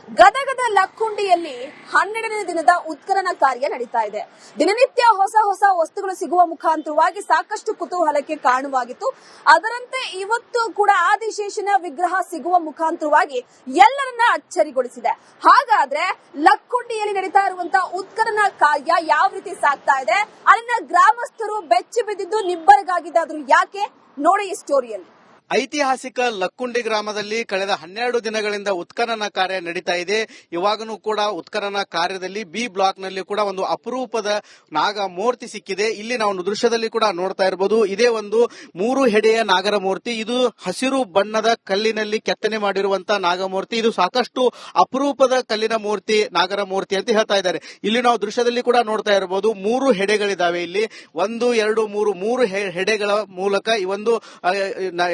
ಗದಗದ ಲಕ್ಕುಂಡಿಯಲ್ಲಿ 12ನೇ ದಿನದ ಉತ್ಖನನ ಕಾರ್ಯ ನಡೀತಾ ಇದೆ. ದಿನನಿತ್ಯ ಹೊಸ ಹೊಸ ವಸ್ತುಗಳು ಸಿಗುವ ಮುಖಾಂತರವಾಗಿ ಸಾಕಷ್ಟು ಕುತೂಹಲಕ್ಕೆ ಕಾರಣವಾಗಿತ್ತು. ಅದರಂತೆ ಇವತ್ತು ಕೂಡ ಆದಿಶೇಷನ ವಿಗ್ರಹ ಸಿಗುವ ಮುಖಾಂತರವಾಗಿ ಎಲ್ಲರನ್ನ ಅಚ್ಚರಿಗೊಳಿಸಿದೆ. ಹಾಗಾದ್ರೆ ಲಕ್ಕುಂಡಿಯಲ್ಲಿ ನಡೀತಾ ಇರುವಂತಹ ಉತ್ಖನನ ಕಾರ್ಯ ಯಾವ ರೀತಿ ಸಾಗ್ತಾ ಇದೆ, ಅಲ್ಲಿನ ಗ್ರಾಮಸ್ಥರು ಬೆಚ್ಚಿ ಬಿದ್ದಿದ್ದು ನಿಬ್ಬರಗಾಗಿದ್ದಾದ್ರು ಯಾಕೆ ನೋಡಿ ಈ ಸ್ಟೋರಿಯಲ್ಲಿ. ಐತಿಹಾಸಿಕ ಲಕ್ಕುಂಡಿ ಗ್ರಾಮದಲ್ಲಿ ಕಳೆದ 12 ದಿನಗಳಿಂದ ಉತ್ಖನನ ಕಾರ್ಯ ನಡೀತಾ ಇದೆ. ಇವಾಗನೂ ಕೂಡ ಉತ್ಖನನ ಕಾರ್ಯದಲ್ಲಿ ಬಿ ಬ್ಲಾಕ್ ನಲ್ಲಿ ಕೂಡ ಒಂದು ಅಪರೂಪದ ನಾಗ ಮೂರ್ತಿ ಸಿಕ್ಕಿದೆ. ಇಲ್ಲಿ ನಾವು ದೃಶ್ಯದಲ್ಲಿ ಕೂಡ ನೋಡ್ತಾ ಇರಬಹುದು. ಇದೇ ಒಂದು 3 ಹೆಡೆಯ ನಾಗರ ಮೂರ್ತಿ. ಇದು ಹಸಿರು ಬಣ್ಣದ ಕಲ್ಲಿನಲ್ಲಿ ಕೆತ್ತನೆ ಮಾಡಿರುವಂತಹ ನಾಗಮೂರ್ತಿ. ಇದು ಸಾಕಷ್ಟು ಅಪರೂಪದ ಕಲ್ಲಿನ ಮೂರ್ತಿ, ನಾಗರ ಮೂರ್ತಿ ಅಂತ ಹೇಳ್ತಾ ಇದ್ದಾರೆ. ಇಲ್ಲಿ ನಾವು ದೃಶ್ಯದಲ್ಲಿ ಕೂಡ ನೋಡ್ತಾ ಇರಬಹುದು. 3 ಹೆಡೆಗಳಿದಾವೆ ಇಲ್ಲಿ. 1, 2, 3 ಹೆಡೆಗಳ ಮೂಲಕ ಈ ಒಂದು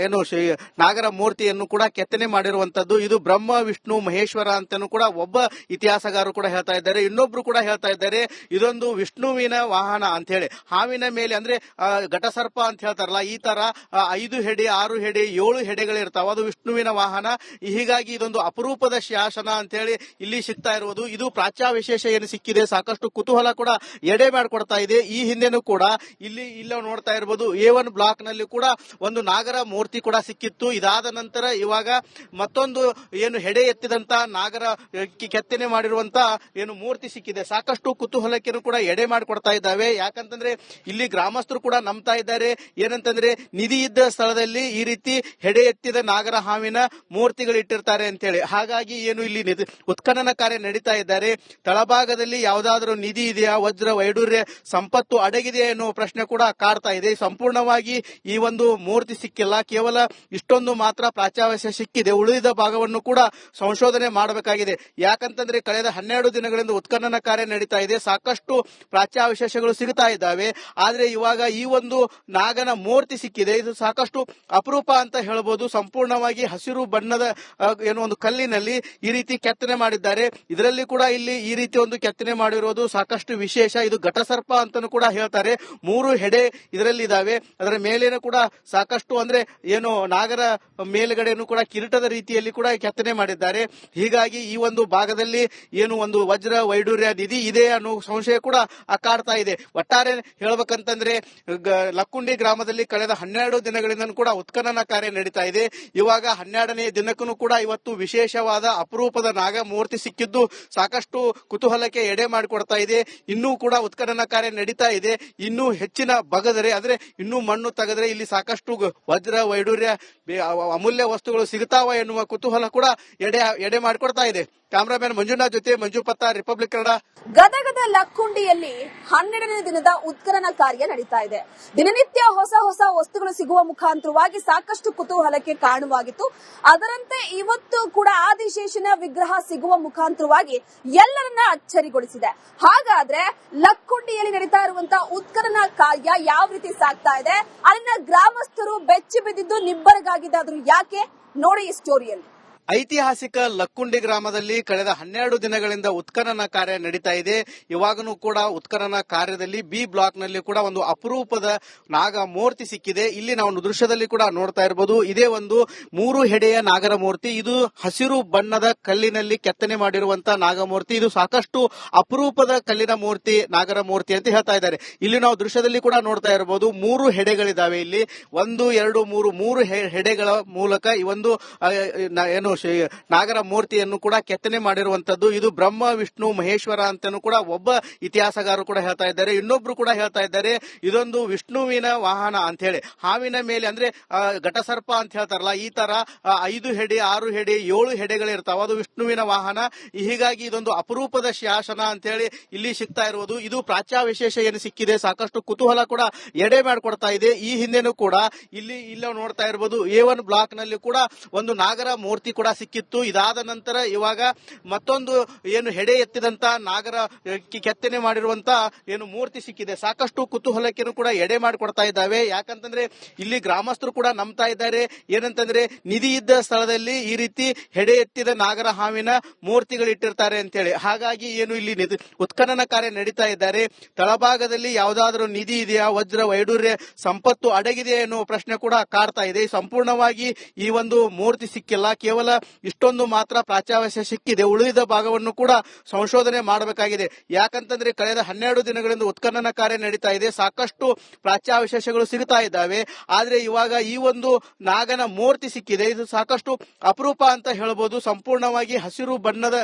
ಏನು ನಾಗರ ಮೂರ್ತಿಯನ್ನು ಕೂಡ ಕೆತ್ತನೆ ಮಾಡಿರುವಂತದ್ದು. ಇದು ಬ್ರಹ್ಮ ವಿಷ್ಣು ಮಹೇಶ್ವರ ಅಂತಾನು ಕೂಡ ಒಬ್ಬ ಇತಿಹಾಸಗಾರರು ಕೂಡ ಹೇಳ್ತಾ ಇದ್ದಾರೆ. ಇನ್ನೊಬ್ರು ಕೂಡ ಹೇಳ್ತಾ ಇದ್ದಾರೆ ಇದೊಂದು ವಿಷ್ಣುವಿನ ವಾಹನ ಅಂತ ಹೇಳಿ. ಹಾವಿನ ಮೇಲೆ ಅಂದ್ರೆ ಘಟಸರ್ಪ ಅಂತ ಹೇಳ್ತಾರಲ್ಲ, ಈ ತರ 5 ಹೆಡೆ 6 ಹೆಡೆ 7 ಹೆಡೆಗಳಿರ್ತಾವ, ಅದು ವಿಷ್ಣುವಿನ ವಾಹನ. ಹೀಗಾಗಿ ಇದೊಂದು ಅಪರೂಪದ ಶಾಸನ ಅಂತ ಹೇಳಿ ಇಲ್ಲಿ ಸಿಗ್ತಾ ಇರುವುದು. ಇದು ಪ್ರಾಚ್ಯ ವಿಶೇಷ ಏನು ಸಿಕ್ಕಿದೆ, ಸಾಕಷ್ಟು ಕುತೂಹಲ ಕೂಡ ಎಡೆ ಮಾಡಿಕೊಡ್ತಾ ಇದೆ. ಈ ಹಿಂದೆನೂ ಕೂಡ ಇಲ್ಲಿ ನೋಡ್ತಾ ಇರಬಹುದು A1 ಬ್ಲಾಕ್ ನಲ್ಲಿ ಕೂಡ ಒಂದು ನಾಗರ ಮೂರ್ತಿ ಕೂಡ ಸಿಕ್ಕಿತ್ತು. ಇದಾದ ನಂತರ ಇವಾಗ ಮತ್ತೊಂದು ಏನು ಹೆಡೆ ಎತ್ತಿದಂತ ನಾಗರ ಕೆತ್ತನೆ ಮಾಡಿರುವಂತ ಏನು ಮೂರ್ತಿ ಸಿಕ್ಕಿದೆ. ಸಾಕಷ್ಟು ಕುತೂಹಲಕ್ಕೆ ಕೂಡ ಎಡೆ ಮಾಡಿಕೊಡ್ತಾ ಇದ್ದಾವೆ. ಯಾಕಂತಂದ್ರೆ ಇಲ್ಲಿ ಗ್ರಾಮಸ್ಥರು ಕೂಡ ನಂಬ್ತಾ ಇದ್ದಾರೆ ಏನಂತಂದ್ರೆ ನಿಧಿ ಇದ್ದ ಸ್ಥಳದಲ್ಲಿ ಈ ರೀತಿ ಹೆಡೆ ಎತ್ತಿದ ನಾಗರ ಹಾವಿನ ಮೂರ್ತಿಗಳು ಇಟ್ಟಿರ್ತಾರೆ ಅಂತ ಹೇಳಿ. ಹಾಗಾಗಿ ಏನು ಇಲ್ಲಿ ಉತ್ಖನನ ಕಾರ್ಯ ನಡೀತಾ ಇದ್ದಾರೆ. ತಳಭಾಗದಲ್ಲಿ ಯಾವುದಾದ್ರೂ ನಿಧಿ ಇದೆಯಾ, ವಜ್ರ ವೈಡೂರ್ಯ ಸಂಪತ್ತು ಅಡಗಿದೆಯಾ ಎನ್ನುವ ಪ್ರಶ್ನೆ ಕೂಡ ಕಾಡ್ತಾ ಇದೆ. ಸಂಪೂರ್ಣವಾಗಿ ಈ ಒಂದು ಮೂರ್ತಿ ಸಿಕ್ಕಿಲ್ಲ, ಕೇವಲ ಇಷ್ಟೊಂದು ಮಾತ್ರ ಪ್ರಾಚ್ಯಾವಶೇಷ ಸಿಕ್ಕಿದೆ. ಉಳಿದ ಭಾಗವನ್ನು ಕೂಡ ಸಂಶೋಧನೆ ಮಾಡಬೇಕಾಗಿದೆ. ಯಾಕಂತಂದ್ರೆ ಕಳೆದ 12 ದಿನಗಳಿಂದ ಉತ್ಖನನ ಕಾರ್ಯ ನಡೀತಾ ಇದೆ. ಸಾಕಷ್ಟು ಪ್ರಾಚ್ಯಾವಶೇಷಗಳು ಸಿಗ್ತಾ ಇದ್ದಾವೆ. ಆದ್ರೆ ಇವಾಗ ಈ ಒಂದು ನಾಗನ ಮೂರ್ತಿ ಸಿಕ್ಕಿದೆ. ಇದು ಸಾಕಷ್ಟು ಅಪರೂಪ ಅಂತ ಹೇಳಬಹುದು. ಸಂಪೂರ್ಣವಾಗಿ ಹಸಿರು ಬಣ್ಣದ ಏನು ಒಂದು ಕಲ್ಲಿನಲ್ಲಿ ಈ ರೀತಿ ಕೆತ್ತನೆ ಮಾಡಿದ್ದಾರೆ. ಇದರಲ್ಲಿ ಕೂಡ ಇಲ್ಲಿ ಈ ರೀತಿ ಒಂದು ಕೆತ್ತನೆ ಮಾಡಿರೋದು ಸಾಕಷ್ಟು ವಿಶೇಷ. ಇದು ಘಟಸರ್ಪ ಅಂತಾನು ಕೂಡ ಹೇಳ್ತಾರೆ. 3 ಹೆಡೆ ಇದರಲ್ಲಿ ಇದಾವೆ. ಅದರ ಮೇಲೇನು ಕೂಡ ಸಾಕಷ್ಟು ಅಂದ್ರೆ ಏನು ನಾಗರ ಮೇಲ್ಗಡೆನು ಕೂಡ ಕಿರೀಟದ ರೀತಿಯಲ್ಲಿ ಕೂಡ ಕೆತ್ತನೆ ಮಾಡಿದ್ದಾರೆ. ಹೀಗಾಗಿ ಈ ಒಂದು ಭಾಗದಲ್ಲಿ ಏನು ಒಂದು ವಜ್ರ ವೈಡೂರ್ಯ ನಿಧಿ ಇದೆ ಅನ್ನೋ ಸಂಶಯ ಕೂಡ ಕಾಡ್ತಾ ಇದೆ. ಒಟ್ಟಾರೆ ಹೇಳ್ಬೇಕಂತಂದ್ರೆ ಲಕ್ಕುಂಡಿ ಗ್ರಾಮದಲ್ಲಿ ಕಳೆದ 12 ದಿನಗಳಿಂದ ಕೂಡ ಉತ್ಖನನ ಕಾರ್ಯ ನಡೀತಾ ಇದೆ. ಇವಾಗ 12ನೇ ದಿನಕ್ಕೂ ಕೂಡ ಇವತ್ತು ವಿಶೇಷವಾದ ಅಪರೂಪದ ನಾಗ ಮೂರ್ತಿ ಸಿಕ್ಕಿದ್ದು ಸಾಕಷ್ಟು ಕುತೂಹಲಕ್ಕೆ ಎಡೆ ಮಾಡಿಕೊಡ್ತಾ ಇದೆ. ಇನ್ನೂ ಕೂಡ ಉತ್ಖನನ ಕಾರ್ಯ ನಡೀತಾ ಇದೆ. ಇನ್ನೂ ಹೆಚ್ಚಿನ ಬಗದರೆ ಅಂದ್ರೆ ಇನ್ನೂ ಮಣ್ಣು ತೆಗೆದ್ರೆ ಇಲ್ಲಿ ಸಾಕಷ್ಟು ವಜ್ರ ವೈಡೂರ್ಯ ಅಮೂಲ್ಯ ವಸ್ತುಗಳು ಸಿಗುತ್ತಾವ ಎನ್ನುವ ಕುತೂಹಲ ಕೂಡ ಎಡೆ ಮಾಡಿಕೊಡ್ತಾ ಇದೆ. ಕ್ಯಾಮರಾಮನ್ ಮಂಜುನಾಥ್ ಜೊತೆ ಮಂಜು ಪತ್ತ, ರಿಪಬ್ಲಿಕ್ ಕನ್ನಡ. ಗದಗದ ಲಕ್ಕುಂಡಿಯಲ್ಲಿ 12ನೇ ದಿನದ ಉತ್ಖನನ ಕಾರ್ಯ ನಡೀತಾ ಇದೆ. ದಿನನಿತ್ಯ ಹೊಸ ಹೊಸ ವಸ್ತುಗಳು ಸಿಗುವ ಮುಖಾಂತರವಾಗಿ ಸಾಕಷ್ಟು ಕುತೂಹಲಕ್ಕೆ ಕಾರಣವಾಗಿತ್ತು. ಅದರಂತೆ ಇವತ್ತು ಕೂಡ ಆದಿಶೇಷನ ವಿಗ್ರಹ ಸಿಗುವ ಮುಖಾಂತರವಾಗಿ ಎಲ್ಲರನ್ನ ಅಚ್ಚರಿಗೊಳಿಸಿದೆ. ಹಾಗಾದ್ರೆ ಲಕ್ಕುಂಡಿಯಲ್ಲಿ ನಡೀತಾ ಇರುವಂತಹ ಉತ್ಖನನ ಕಾರ್ಯ ಯಾವ ರೀತಿ ಸಾಗ್ತಾ ಇದೆ, ಅಲ್ಲಿನ ಗ್ರಾಮಸ್ಥರು ಬೆಚ್ಚಿ ಬಿದ್ದಿದ್ದು ನಿಬ್ಬರಗಾಗಿದ್ದಾದ್ರು ಯಾಕೆ ನೋಡಿ ಈ ಸ್ಟೋರಿಯಲ್ಲಿ. ಐತಿಹಾಸಿಕ ಲಕ್ಕುಂಡಿ ಗ್ರಾಮದಲ್ಲಿ ಕಳೆದ 12 ದಿನಗಳಿಂದ ಉತ್ಖನನ ಕಾರ್ಯ ನಡೀತಾ ಇದೆ. ಇವಾಗನೂ ಕೂಡ ಉತ್ಖನನ ಕಾರ್ಯದಲ್ಲಿ ಬಿ ಬ್ಲಾಕ್ ನಲ್ಲಿ ಕೂಡ ಒಂದು ಅಪರೂಪದ ನಾಗ ಮೂರ್ತಿ ಸಿಕ್ಕಿದೆ. ಇಲ್ಲಿ ನಾವು ದೃಶ್ಯದಲ್ಲಿ ಕೂಡ ನೋಡ್ತಾ ಇರಬಹುದು. ಇದೇ ಒಂದು 3 ಹೆಡೆಯ ನಾಗರ ಮೂರ್ತಿ. ಇದು ಹಸಿರು ಬಣ್ಣದ ಕಲ್ಲಿನಲ್ಲಿ ಕೆತ್ತನೆ ಮಾಡಿರುವಂತಹ ನಾಗಮೂರ್ತಿ. ಇದು ಸಾಕಷ್ಟು ಅಪರೂಪದ ಕಲ್ಲಿನ ಮೂರ್ತಿ, ನಾಗರ ಮೂರ್ತಿ ಅಂತ ಹೇಳ್ತಾ ಇದ್ದಾರೆ. ಇಲ್ಲಿ ನಾವು ದೃಶ್ಯದಲ್ಲಿ ಕೂಡ ನೋಡ್ತಾ ಇರಬಹುದು. 3 ಹೆಡೆಗಳಿದಾವೆ ಇಲ್ಲಿ. 1, 2, 3 ಹೆಡೆಗಳ ಮೂಲಕ ಈ ಒಂದು ಏನು ನಾಗರ ಮೂರ್ತಿಯನ್ನು ಕೂಡ ಕೆತ್ತನೆ ಮಾಡಿರುವಂತದ್ದು. ಇದು ಬ್ರಹ್ಮ ವಿಷ್ಣು ಮಹೇಶ್ವರ ಅಂತಾನು ಕೂಡ ಒಬ್ಬ ಇತಿಹಾಸಗಾರರು ಕೂಡ ಹೇಳ್ತಾ ಇದ್ದಾರೆ. ಇನ್ನೊಬ್ರು ಕೂಡ ಹೇಳ್ತಾ ಇದ್ದಾರೆ ಇದೊಂದು ವಿಷ್ಣುವಿನ ವಾಹನ ಅಂತ ಹೇಳಿ. ಹಾವಿನ ಮೇಲೆ ಅಂದ್ರೆ ಘಟಸರ್ಪ ಅಂತ ಹೇಳ್ತಾರಲ್ಲ, ಈ ತರ 5 ಹೆಡೆ 6 ಹೆಡೆ 7 ಹೆಡೆಗಳಿರ್ತಾವ, ಅದು ವಿಷ್ಣುವಿನ ವಾಹನ. ಹೀಗಾಗಿ ಇದೊಂದು ಅಪರೂಪದ ಶಾಸನ ಅಂತ ಹೇಳಿ ಇಲ್ಲಿ ಸಿಗ್ತಾ ಇರುವುದು. ಇದು ಪ್ರಾಚ್ಯ ವಿಶೇಷ ಏನು ಸಿಕ್ಕಿದೆ, ಸಾಕಷ್ಟು ಕುತೂಹಲ ಕೂಡ ಎಡೆ ಮಾಡಿಕೊಡ್ತಾ ಇದೆ. ಈ ಹಿಂದೆನೂ ಕೂಡ ಇಲ್ಲಿ ನೋಡ್ತಾ ಇರಬಹುದು A1 ಬ್ಲಾಕ್ ನಲ್ಲಿ ಕೂಡ ಒಂದು ನಾಗರ ಮೂರ್ತಿ ಕೂಡ ಸಿಕ್ಕಿತ್ತು. ಇದಾದ ನಂತರ ಇವಾಗ ಮತ್ತೊಂದು ಏನು ಹೆಡೆ ಎತ್ತಿದಂತ ನಾಗರ ಕೆತ್ತನೆ ಮಾಡಿರುವಂತ ಏನು ಮೂರ್ತಿ ಸಿಕ್ಕಿದೆ. ಸಾಕಷ್ಟು ಕುತೂಹಲಕ್ಕೆ ಕೂಡ ಎಡೆ ಮಾಡಿಕೊಡ್ತಾ ಇದ್ದಾವೆ. ಯಾಕಂತಂದ್ರೆ ಇಲ್ಲಿ ಗ್ರಾಮಸ್ಥರು ಕೂಡ ನಂಬ್ತಾ ಇದ್ದಾರೆ ಏನಂತಂದ್ರೆ ನಿಧಿ ಇದ್ದ ಸ್ಥಳದಲ್ಲಿ ಈ ರೀತಿ ಹೆಡೆ ಎತ್ತಿದ ನಾಗರ ಹಾವಿನ ಮೂರ್ತಿಗಳು ಇಟ್ಟಿರ್ತಾರೆ ಅಂತ ಹೇಳಿ. ಹಾಗಾಗಿ ಏನು ಇಲ್ಲಿ ಉತ್ಖನನ ಕಾರ್ಯ ನಡೀತಾ ಇದ್ದಾರೆ. ತಳಭಾಗದಲ್ಲಿ ಯಾವುದಾದ್ರೂ ನಿಧಿ ಇದೆಯಾ, ವಜ್ರ ವೈಡೂರ್ಯ ಸಂಪತ್ತು ಅಡಗಿದೆಯಾ ಎನ್ನುವ ಪ್ರಶ್ನೆ ಕೂಡ ಕಾಡ್ತಾ ಇದೆ. ಸಂಪೂರ್ಣವಾಗಿ ಈ ಒಂದು ಮೂರ್ತಿ ಸಿಕ್ಕಿಲ್ಲ, ಕೇವಲ ಇಷ್ಟೊಂದು ಮಾತ್ರ ಪ್ರಾಚ್ಯಾವಶ ಸಿಕ್ಕಿದೆ, ಉಳಿದ ಭಾಗವನ್ನು ಕೂಡ ಸಂಶೋಧನೆ ಮಾಡಬೇಕಾಗಿದೆ. ಯಾಕಂತಂದ್ರೆ ಕಳೆದ 12 ದಿನಗಳಿಂದ ಉತ್ಖನನ ಕಾರ್ಯ ನಡೀತಾ ಇದೆ, ಸಾಕಷ್ಟು ಪ್ರಾಚ್ಯಾವಶೇಷಗಳು ಸಿಗ್ತಾ ಇದ್ದಾವೆ. ಆದ್ರೆ ಇವಾಗ ಈ ಒಂದು ನಾಗನ ಮೂರ್ತಿ ಸಿಕ್ಕಿದೆ, ಇದು ಸಾಕಷ್ಟು ಅಪರೂಪ ಅಂತ ಹೇಳ್ಬೋದು. ಸಂಪೂರ್ಣವಾಗಿ ಹಸಿರು ಬಣ್ಣದ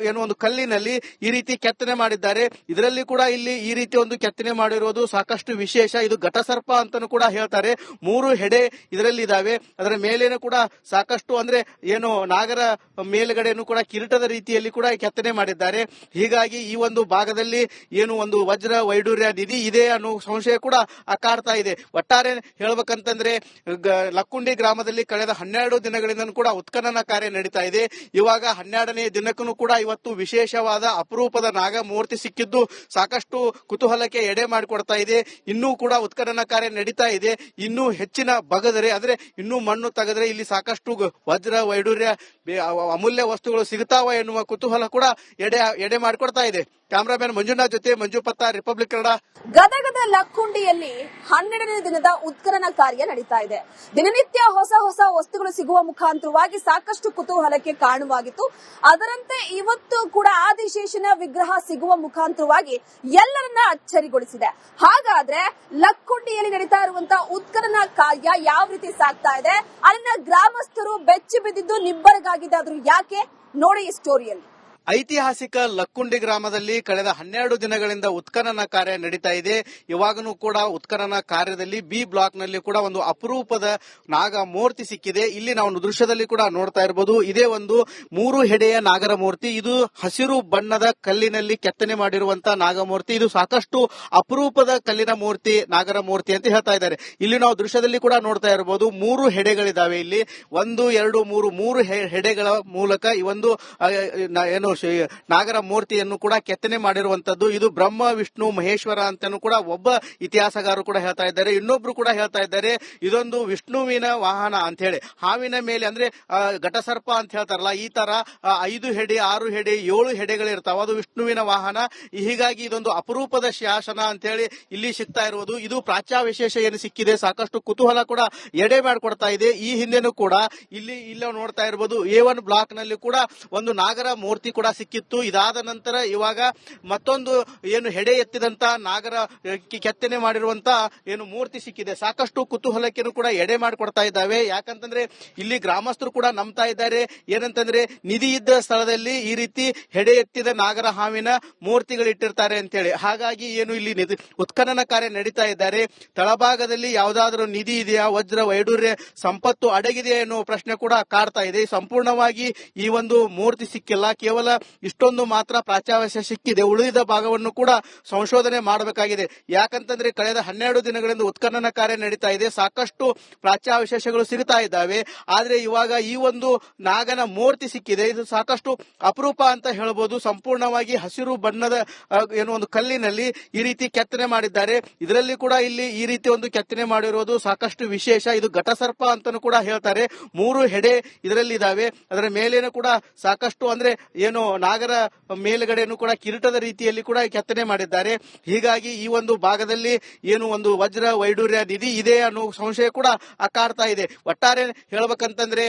ಏನೋ ಒಂದು ಕಲ್ಲಿನಲ್ಲಿ ಈ ರೀತಿ ಕೆತ್ತನೆ ಮಾಡಿದ್ದಾರೆ. ಇದರಲ್ಲಿ ಕೂಡ ಇಲ್ಲಿ ಈ ರೀತಿ ಒಂದು ಕೆತ್ತನೆ ಮಾಡಿರೋದು ಸಾಕಷ್ಟು ವಿಶೇಷ. ಇದು ಘಟಸರ್ಪ ಅಂತಾನು ಕೂಡ ಹೇಳ್ತಾರೆ. 3 ಹೆಡೆ ಇದರಲ್ಲಿ ಇದಾವೆ. ಅದರ ಮೇಲೇನು ಕೂಡ ಸಾಕಷ್ಟು ಅಂದ್ರೆ ಏನು ನಾಗರ ಮೇಲ್ಗಡೆನು ಕೂಡ ಕಿರೀಟದ ರೀತಿಯಲ್ಲಿ ಕೂಡ ಕೆತ್ತನೆ ಮಾಡಿದ್ದಾರೆ. ಹೀಗಾಗಿ ಈ ಒಂದು ಭಾಗದಲ್ಲಿ ಏನು ಒಂದು ವಜ್ರ ವೈಡೂರ್ಯ ನಿಧಿ ಇದೆ ಅನ್ನೋ ಸಂಶಯ ಕೂಡ ಕಾಡ್ತಾ ಇದೆ. ಒಟ್ಟಾರೆ ಹೇಳ್ಬೇಕಂತಂದ್ರೆ ಲಕ್ಕುಂಡಿ ಗ್ರಾಮದಲ್ಲಿ ಕಳೆದ 12 ದಿನಗಳಿಂದ ಕೂಡ ಉತ್ಖನನ ಕಾರ್ಯ ನಡೀತಾ ಇದೆ. ಇವಾಗ 12ನೇ ದಿನಕ್ಕೂ ಕೂಡ ಇವತ್ತು ವಿಶೇಷವಾದ ಅಪರೂಪದ ನಾಗ ಮೂರ್ತಿ ಸಿಕ್ಕಿದ್ದು ಸಾಕಷ್ಟು ಕುತೂಹಲಕ್ಕೆ ಎಡೆ ಮಾಡಿಕೊಡ್ತಾ ಇದೆ. ಇನ್ನೂ ಕೂಡ ಉತ್ಖನನ ಕಾರ್ಯ ನಡೀತಾ ಇದೆ. ಇನ್ನೂ ಹೆಚ್ಚಿನ ಬಗದರೆ ಅಂದ್ರೆ ಇನ್ನೂ ಮಣ್ಣು ತೆಗೆದ್ರೆ ಇಲ್ಲಿ ಸಾಕಷ್ಟು ವಜ್ರ ವೈಡೂರ್ಯ ಅಮೂಲ್ಯ ವಸ್ತುಗಳು ಸಿಗುತ್ತಾವ ಎನ್ನುವ ಕುತೂಹಲ ಕೂಡ ಎಡೆ ಮಾಡಿಕೊಡ್ತಾ ಇದೆ. ಕ್ಯಾಮರಾಮನ್ ಮಂಜುನಾಥ್ ಜೊತೆ ಮಂಜು ಪತ್ತ, ರಿಪಬ್ಲಿಕ್ ಕನ್ನಡ. ಗದಗದ ಲಕ್ಕುಂಡಿಯಲ್ಲಿ 12ನೇ ದಿನದ ಉತ್ಖನನ ಕಾರ್ಯ ನಡೀತಾ ಇದೆ. ದಿನನಿತ್ಯ ಹೊಸ ಹೊಸ ವಸ್ತುಗಳು ಸಿಗುವ ಮುಖಾಂತರವಾಗಿ ಸಾಕಷ್ಟು ಕುತೂಹಲಕ್ಕೆ ಕಾರಣವಾಗಿತ್ತು. ಅದರಂತೆ ಇವತ್ತು ಕೂಡ ಆದಿಶೇಷನ ವಿಗ್ರಹ ಸಿಗುವ ಮುಖಾಂತರವಾಗಿ ಎಲ್ಲರನ್ನ ಅಚ್ಚರಿಗೊಳಿಸಿದೆ. ಹಾಗಾದ್ರೆ ಲಕ್ಕುಂಡಿಯಲ್ಲಿ ನಡೀತಾ ಇರುವಂತಹ ಉತ್ಖನನ ಕಾರ್ಯ ಯಾವ ರೀತಿ ಸಾಗ್ತಾ ಇದೆ, ಅಲ್ಲಿನ ಗ್ರಾಮಸ್ಥರು ಬೆಚ್ಚಿ ಬಿದ್ದಿದ್ದು ನಿಬ್ಬರಗಾಗಿದ್ದಾದ್ರು ಯಾಕೆ ನೋಡಿ ಈ ಸ್ಟೋರಿಯಲ್ಲಿ. ಐತಿಹಾಸಿಕ ಲಕ್ಕುಂಡಿ ಗ್ರಾಮದಲ್ಲಿ ಕಳೆದ 12 ದಿನಗಳಿಂದ ಉತ್ಖನನ ಕಾರ್ಯ ನಡೀತಾ ಇದೆ. ಇವಾಗನೂ ಕೂಡ ಉತ್ಖನನ ಕಾರ್ಯದಲ್ಲಿ ಬಿ ಬ್ಲಾಕ್ ನಲ್ಲಿ ಕೂಡ ಒಂದು ಅಪರೂಪದ ನಾಗ ಮೂರ್ತಿ ಸಿಕ್ಕಿದೆ. ಇಲ್ಲಿ ನಾವು ದೃಶ್ಯದಲ್ಲಿ ಕೂಡ ನೋಡ್ತಾ ಇರಬಹುದು. ಇದೇ ಒಂದು 3 ಹೆಡೆಯ ನಾಗರ ಮೂರ್ತಿ. ಇದು ಹಸಿರು ಬಣ್ಣದ ಕಲ್ಲಿನಲ್ಲಿ ಕೆತ್ತನೆ ಮಾಡಿರುವಂತಹ ನಾಗಮೂರ್ತಿ. ಇದು ಸಾಕಷ್ಟು ಅಪರೂಪದ ಕಲ್ಲಿನ ಮೂರ್ತಿ, ನಾಗರ ಮೂರ್ತಿ ಅಂತ ಹೇಳ್ತಾ ಇದ್ದಾರೆ. ಇಲ್ಲಿ ನಾವು ದೃಶ್ಯದಲ್ಲಿ ಕೂಡ ನೋಡ್ತಾ ಇರಬಹುದು. 3 ಹೆಡೆಗಳಿದಾವೆ. ಇಲ್ಲಿ 1, 2, 3 ಹೆಡೆಗಳ ಮೂಲಕ ಈ ಒಂದು ಏನು ನಾಗರ ಮೂರ್ತಿಯನ್ನು ಕೂಡ ಕೆತ್ತನೆ ಮಾಡಿರುವಂತದ್ದು. ಇದು ಬ್ರಹ್ಮ ವಿಷ್ಣು ಮಹೇಶ್ವರ ಅಂತಾನು ಕೂಡ ಒಬ್ಬ ಇತಿಹಾಸಗಾರರು ಕೂಡ ಹೇಳ್ತಾ ಇದ್ದಾರೆ. ಇನ್ನೊಬ್ರು ಕೂಡ ಹೇಳ್ತಾ ಇದ್ದಾರೆ ಇದೊಂದು ವಿಷ್ಣುವಿನ ವಾಹನ ಅಂತ ಹೇಳಿ. ಹಾವಿನ ಮೇಲೆ ಅಂದ್ರೆ ಘಟಸರ್ಪ ಅಂತ ಹೇಳ್ತಾರಲ್ಲ, ಈ ತರ 5 ಹೆಡೆ 6 ಹೆಡೆ 7 ಹೆಡೆಗಳಿರ್ತಾವ, ಅದು ವಿಷ್ಣುವಿನ ವಾಹನ. ಹೀಗಾಗಿ ಇದೊಂದು ಅಪರೂಪದ ಶಾಸನ ಅಂತ ಹೇಳಿ ಇಲ್ಲಿ ಸಿಗ್ತಾ ಇರುವುದು. ಇದು ಪ್ರಾಚ್ಯಾವಶೇಷ ಏನು ಸಿಕ್ಕಿದೆ, ಸಾಕಷ್ಟು ಕುತೂಹಲ ಕೂಡ ಎಡೆ ಮಾಡಿಕೊಡ್ತಾ ಇದೆ. ಈ ಹಿಂದೆನೂ ಕೂಡ ಇಲ್ಲಿ ನೋಡ್ತಾ ಇರಬಹುದು A1 ಬ್ಲಾಕ್ ನಲ್ಲಿ ಕೂಡ ಒಂದು ನಾಗರ ಮೂರ್ತಿ ಕೂಡ ಸಿಕ್ಕಿತ್ತು. ಇದಾದ ನಂತರ ಇವಾಗ ಮತ್ತೊಂದು ಏನು ಹೆಡೆ ಎತ್ತಿದಂತ ನಾಗರ ಕೆತ್ತನೆ ಮಾಡಿರುವಂತ ಏನು ಮೂರ್ತಿ ಸಿಕ್ಕಿದೆ. ಸಾಕಷ್ಟು ಕುತೂಹಲಕ್ಕೆ ಕೂಡ ಎಡೆ ಮಾಡಿಕೊಡ್ತಾ ಇದ್ದಾವೆ. ಯಾಕಂತಂದ್ರೆ ಇಲ್ಲಿ ಗ್ರಾಮಸ್ಥರು ಕೂಡ ನಂಬ್ತಾ ಇದ್ದಾರೆ ಏನಂತಂದ್ರೆ ನಿಧಿ ಇದ್ದ ಸ್ಥಳದಲ್ಲಿ ಈ ರೀತಿ ಹೆಡೆ ಎತ್ತಿದ ನಾಗರ ಹಾವಿನ ಮೂರ್ತಿಗಳಿಟ್ಟಿರ್ತಾರೆ ಅಂತೇಳಿ. ಹಾಗಾಗಿ ಏನು ಇಲ್ಲಿ ಉತ್ಖನನ ಕಾರ್ಯ ನಡೀತಾ ಇದ್ದಾರೆ. ತಳಭಾಗದಲ್ಲಿ ಯಾವುದಾದ್ರೂ ನಿಧಿ ಇದೆಯಾ, ವಜ್ರ ವೈಡೂರ್ಯ ಸಂಪತ್ತು ಅಡಗಿದೆಯಾ ಎನ್ನುವ ಪ್ರಶ್ನೆ ಕೂಡ ಕಾಡ್ತಾ ಇದೆ. ಸಂಪೂರ್ಣವಾಗಿ ಈ ಒಂದು ಮೂರ್ತಿ ಸಿಕ್ಕಿಲ್ಲ, ಕೇವಲ ಇಷ್ಟೊಂದು ಮಾತ್ರ ಪ್ರಾಚ್ಯಾವಶ ಸಿಕ್ಕಿದೆ. ಉಳಿದ ಭಾಗವನ್ನು ಕೂಡ ಸಂಶೋಧನೆ ಮಾಡಬೇಕಾಗಿದೆ. ಯಾಕಂತಂದ್ರೆ ಕಳೆದ 12 ದಿನಗಳಿಂದ ಉತ್ಖನನ ಕಾರ್ಯ ನಡೀತಾ ಇದೆ, ಸಾಕಷ್ಟು ಪ್ರಾಚ್ಯಾವಶೇಷಗಳು ಸಿಗುತ್ತಾ ಇದ್ದಾವೆ. ಆದ್ರೆ ಇವಾಗ ಈ ಒಂದು ನಾಗನ ಮೂರ್ತಿ ಸಿಕ್ಕಿದೆ, ಇದು ಸಾಕಷ್ಟು ಅಪರೂಪ ಅಂತ ಹೇಳ್ಬೋದು. ಸಂಪೂರ್ಣವಾಗಿ ಹಸಿರು ಬಣ್ಣದ ಏನೋ ಒಂದು ಕಲ್ಲಿನಲ್ಲಿ ಈ ರೀತಿ ಕೆತ್ತನೆ ಮಾಡಿದ್ದಾರೆ. ಇದರಲ್ಲಿ ಕೂಡ ಇಲ್ಲಿ ಈ ರೀತಿ ಒಂದು ಕೆತ್ತನೆ ಮಾಡಿರೋದು ಸಾಕಷ್ಟು ವಿಶೇಷ. ಇದು ಘಟಸರ್ಪ ಅಂತಾನು ಕೂಡ ಹೇಳ್ತಾರೆ. 3 ಹೆಡೆ ಇದರಲ್ಲಿ ಇದಾವೆ. ಅದರ ಮೇಲೇನು ಕೂಡ ಸಾಕಷ್ಟು ಅಂದ್ರೆ ಏನು ನಾಗರ ಮೇಲ್ಗಡೆನು ಕೂಡ ಕಿರೀಟದ ರೀತಿಯಲ್ಲಿ ಕೂಡ ಕೆತ್ತನೆ ಮಾಡಿದ್ದಾರೆ. ಹೀಗಾಗಿ ಈ ಒಂದು ಭಾಗದಲ್ಲಿ ಏನು ಒಂದು ವಜ್ರ ವೈಡೂರ್ಯ ನಿಧಿ ಇದೆ ಅನ್ನೋ ಸಂಶಯ ಕೂಡ ಕಾಡ್ತಾ ಇದೆ. ಒಟ್ಟಾರೆ ಹೇಳ್ಬೇಕಂತಂದ್ರೆ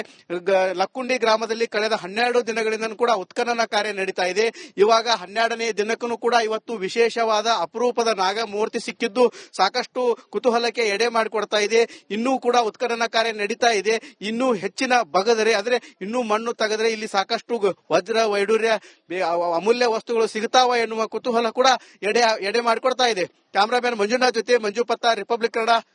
ಲಕ್ಕುಂಡಿ ಗ್ರಾಮದಲ್ಲಿ ಕಳೆದ 12 ದಿನಗಳಿಂದ ಕೂಡ ಉತ್ಖನನ ಕಾರ್ಯ ನಡೀತಾ ಇದೆ. ಇವಾಗ 12ನೇ ದಿನಕ್ಕೂ ಕೂಡ ಇವತ್ತು ವಿಶೇಷವಾದ ಅಪರೂಪದ ನಾಗ ಮೂರ್ತಿ ಸಿಕ್ಕಿದ್ದು ಸಾಕಷ್ಟು ಕುತೂಹಲಕ್ಕೆ ಎಡೆ ಮಾಡಿಕೊಡ್ತಾ ಇದೆ. ಇನ್ನೂ ಕೂಡ ಉತ್ಖನನ ಕಾರ್ಯ ನಡೀತಾ ಇದೆ. ಇನ್ನೂ ಹೆಚ್ಚಿನ ಬಗದರೆ ಅಂದ್ರೆ ಇನ್ನೂ ಮಣ್ಣು ತೆಗೆದ್ರೆ ಇಲ್ಲಿ ಸಾಕಷ್ಟು ವಜ್ರ ವೈಡೂರ್ಯ ಅಮೂಲ್ಯ ವಸ್ತುಗಳು ಸಿಗುತ್ತಾವ ಎನ್ನುವ ಕುತೂಹಲ ಕೂಡ ಎಡೆ ಮಾಡಿಕೊಡ್ತಾ ಇದೆ. ಕ್ಯಾಮರಾಮನ್ ಮಂಜುನಾಥ್ ಜೊತೆ ಮಂಜು ಪತ್ತ, ರಿಪಬ್ಲಿಕ್ ಕನ್ನಡ.